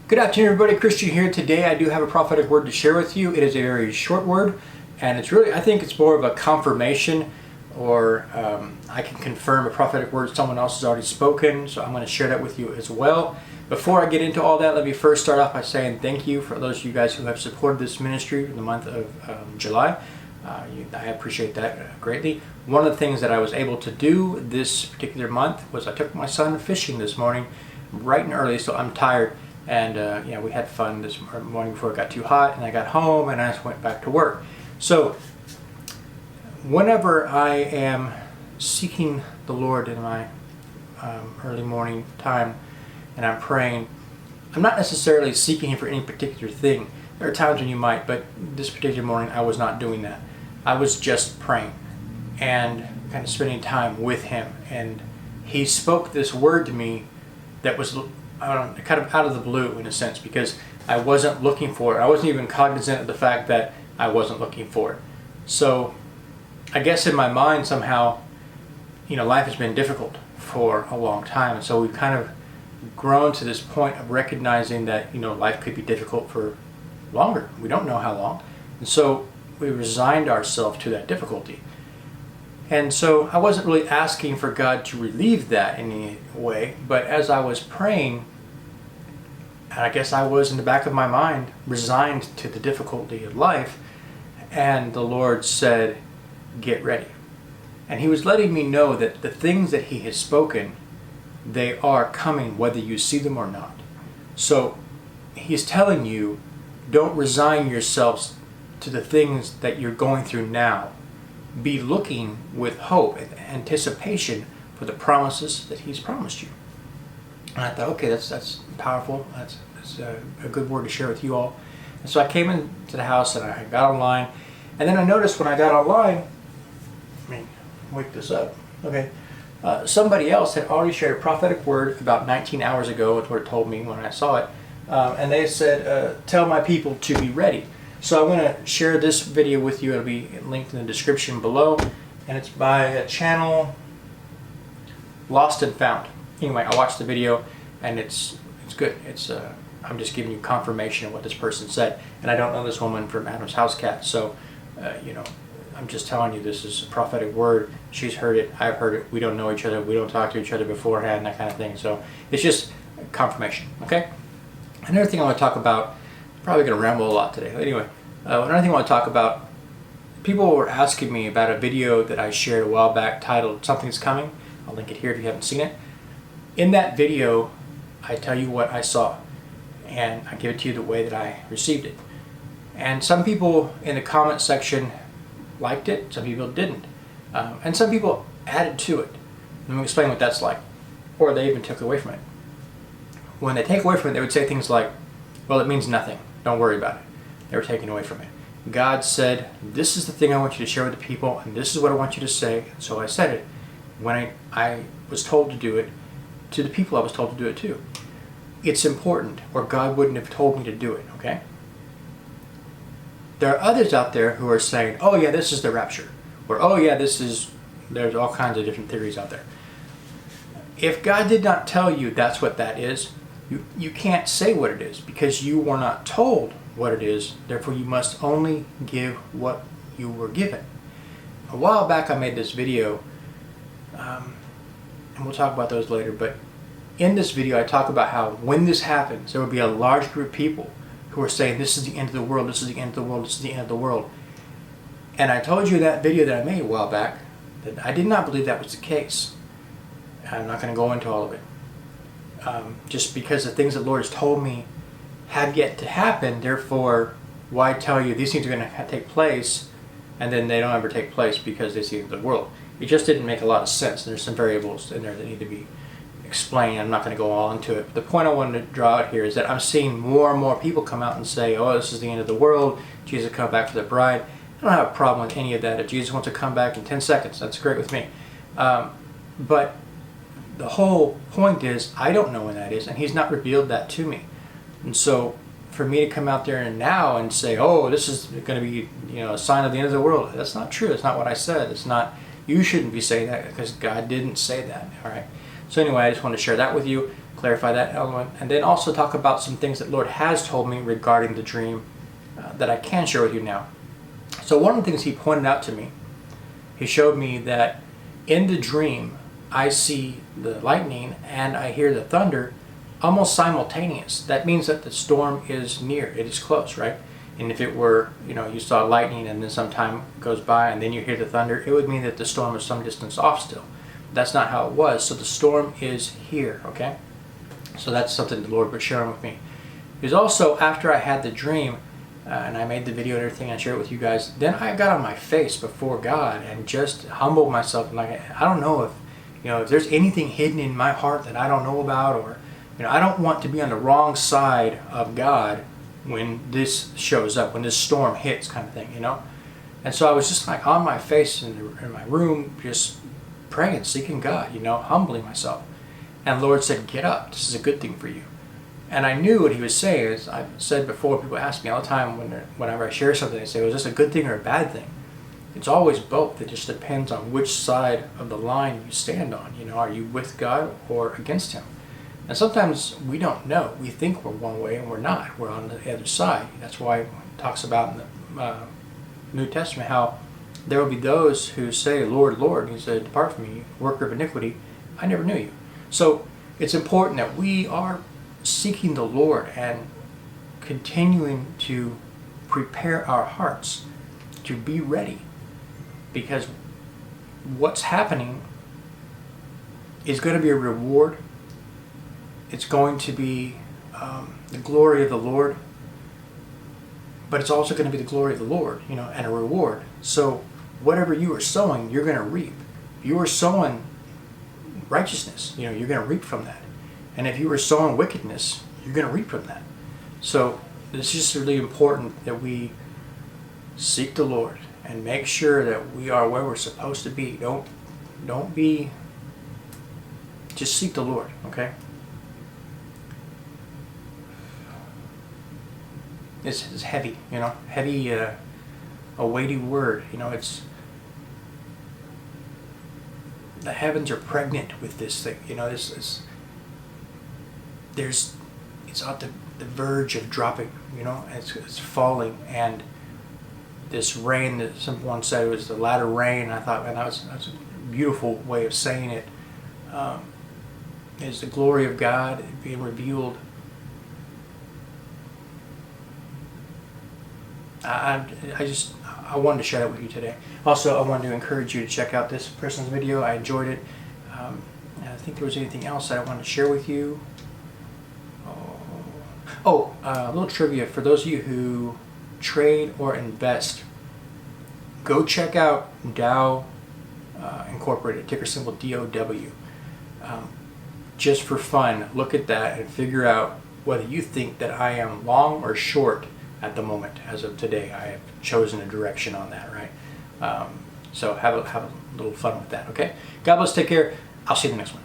Good afternoon, everybody. Christian here. Today I do have a prophetic word to share with you. It is a very short word, and it's really, I think it's more of a confirmation, or I can confirm a prophetic word someone else has already spoken, so I'm going to share that with you as well. Before I get into all that, let me first start off by saying thank you for those of you guys who have supported this ministry in the month of July. I appreciate that greatly. One of the things that I was able to do this particular month was I took my son fishing this morning, bright and early, so I'm tired. And we had fun this morning before it got too hot, and I got home and I just went back to work. So whenever I am seeking the Lord in my early morning time and I'm praying, I'm not necessarily seeking Him for any particular thing. There are times when you might, but this particular morning I was not doing that. I was just praying and kind of spending time with Him, and He spoke this word to me that was kind of out of the blue in a sense, because I wasn't looking for it. I wasn't even cognizant of the fact that I wasn't looking for it. So I guess in my mind somehow, life has been difficult for a long time. And so we've kind of grown to this point of recognizing that, life could be difficult for longer. We don't know how long. And so we resigned ourselves to that difficulty. And so I wasn't really asking for God to relieve that in any way, but as I was praying, I guess I was in the back of my mind resigned to the difficulty of life, and the Lord said, get ready. And He was letting me know that the things that He has spoken, they are coming whether you see them or not. So He's telling you, don't resign yourselves to the things that you're going through now. Be looking with hope and anticipation for the promises that He's promised you. And I thought, okay, that's powerful. That's a good word to share with you all. And so I came into the house and I got online, and then I noticed when I got online, wake this up. Okay, somebody else had already shared a prophetic word about 19 hours ago. Is what it told me when I saw it, and they said, "Tell my people to be ready." So I'm going to share this video with you. It'll be linked in the description below, and it's by a channel, Lost and Found. Anyway, I watched the video, and it's good. I'm just giving you confirmation of what this person said, and I don't know this woman from Adam's House Cat, so I'm just telling you this is a prophetic word. She's heard it, I've heard it. We don't know each other, we don't talk to each other beforehand, that kind of thing. So it's just confirmation. Okay. Another thing I want to talk about. Probably going to ramble a lot today. Anyway, another thing I want to talk about. People were asking me about a video that I shared a while back titled "Something's Coming." I'll link it here if you haven't seen it. In that video, I tell you what I saw, and I give it to you the way that I received it. And some people in the comment section liked it, some people didn't. And some people added to it. Let me explain what that's like. Or they even took away from it. When they take away from it, they would say things like, well, it means nothing. Don't worry about it. They were taken away from it. God said, this is the thing I want you to share with the people, and this is what I want you to say. And so I said it. When I was told to do it, to the people I was told to do it to. It's important, or God wouldn't have told me to do it, okay? There are others out there who are saying, oh yeah, this is the rapture. Or, oh yeah, there's all kinds of different theories out there. If God did not tell you that's what that is, you can't say what it is, because you were not told what it is. Therefore, you must only give what you were given. A while back, I made this video, and we'll talk about those later, but in this video, I talk about how when this happens, there will be a large group of people who are saying, this is the end of the world, this is the end of the world, this is the end of the world. And I told you in that video that I made a while back that I did not believe that was the case. I'm not going to go into all of it. Just because the things that the Lord has told me have yet to happen, therefore, why tell you these things are going to take place, and then they don't ever take place because they see the world. It just didn't make a lot of sense. There's some variables in there that need to be explained. I'm not going to go all into it. The point I wanted to draw out here is that I'm seeing more and more people come out and say, oh, this is the end of the world. Jesus will come back for the bride. I don't have a problem with any of that. If Jesus wants to come back in 10 seconds, that's great with me. But the whole point is, I don't know when that is, and He's not revealed that to me. And so for me to come out there and now and say, oh, this is going to be a sign of the end of the world, that's not true. That's not what I said. It's not. You shouldn't be saying that, because God didn't say that. All right. So anyway, I just want to share that with you. clarify that element, and then also talk about some things that Lord has told me regarding the dream that I can share with you now. So one of the things he pointed out to me, he showed me that in the dream, I see the lightning and I hear the thunder almost simultaneous. That means that the storm is near, it is close, right? And if it were, you saw lightning and then some time goes by and then you hear the thunder, it would mean that the storm is some distance off still. That's not how it was. So the storm is here, okay? So that's something the Lord was sharing with me. It was also after I had the dream and I made the video and everything, I shared it with you guys, then I got on my face before God and just humbled myself. And like, I don't know if there's anything hidden in my heart that I don't know about, or I don't want to be on the wrong side of God when this shows up, when this storm hits, kind of thing, And so I was just like on my face in my room, just praying, seeking God, humbling myself. And the Lord said, get up, this is a good thing for you. And I knew what he was saying. As I've said before, people ask me all the time whenever I share something, they say, was this a good thing or a bad thing? It's always both. It just depends on which side of the line you stand on. Are you with God or against him? And sometimes we don't know. We think we're one way and we're not. We're on the other side. That's why it talks about in the New Testament how there will be those who say, Lord, Lord. And he said, depart from me, worker of iniquity. I never knew you. So it's important that we are seeking the Lord and continuing to prepare our hearts to be ready. Because what's happening is going to be a reward. It's going to be the glory of the Lord, but it's also going to be the glory of the Lord, and a reward. So whatever you are sowing, you're going to reap. If you are sowing righteousness, you're going to reap from that. And if you are sowing wickedness, you're going to reap from that. So it's just really important that we seek the Lord and make sure that we are where we're supposed to be. Don't be, just seek the Lord, okay? It's heavy, heavy, a weighty word. It's, the heavens are pregnant with this thing. It's on the verge of dropping, it's falling, and this rain that someone said was the latter rain. I thought, man, that's a beautiful way of saying it. Is the glory of God being revealed. I wanted to share that with you today. Also, I wanted to encourage you to check out this person's video. I enjoyed it. I think there was anything else that I wanted to share with you. A little trivia for those of you who trade or invest. Go check out Dow Incorporated, ticker symbol DOW. Just for fun, look at that and figure out whether you think that I am long or short at the moment. As of today, I have chosen a direction on that, right? So have a little fun with that, okay? God bless, take care. I'll see you in the next one.